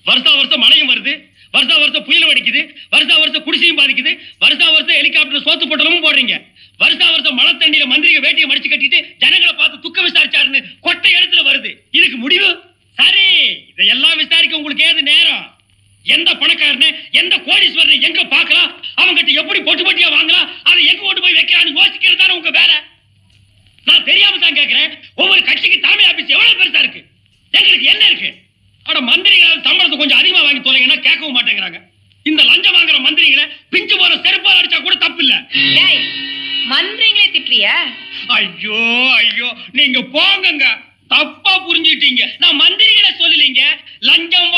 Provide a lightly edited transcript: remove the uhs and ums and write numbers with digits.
வருஷா வருஷம் மழையும் வருது, வருஷா வருஷம் புயலும் அடிக்குது, வருஷா வருஷம் குடிசையும் பாதிக்குது, வருஷா வருஷம் ஹெலிகாப்டர் சோத்து பொட்டலமும் போடுறீங்க, வருஷா வருஷம் மழை தண்ணியில மந்திரிக வேட்டியை மடிச்சு கட்டிட்டு ஜனங்களை பார்த்து துக்க விசாரிச்சாருன்னு கொட்டை இடத்துல வருது. இதுக்கு முடிவு சரி. இதையெல்லாம் விசாரிக்க உங்களுக்கு ஏது நேரம்? எந்த பணக்காரனு எந்த கோடீஸ்வரன் எங்க பார்க்கலாம், அவங்கிட்ட எப்படி பொட்டு பொட்டியா வாங்கலாம், அதை எங்க கொண்டு போய் வைக்கலாம்னு யோசிக்கிறது தானே உங்க வேலை. நான் தெரியாம தான் கேட்கிறேன், ஒவ்வொரு கட்சிக்கு தலைமை ஆபீஸ் எவ்வளவு பெருசா இருக்கு, எங்களுக்கு என்ன இருக்கு? ஆனா மந்திரிகள் சம்பளத்தை கொஞ்சம் அதிகமா வாங்கி தொலைங்கன்னா கேட்கவும் மாட்டேங்கிறாங்க. இந்த லஞ்சம் வாங்குற மந்திரிகளை பிஞ்சு போற செருப்பால் அடிச்சா கூட தப்பு இல்ல. மந்திரிங்களே திட்டுறிய? ஐயோ ஐயோ, நீங்க போங்கங்க, தப்பா புரிஞ்சுட்டீங்க. நான் மந்திரிகளை சொல்லலீங்க, லஞ்சம்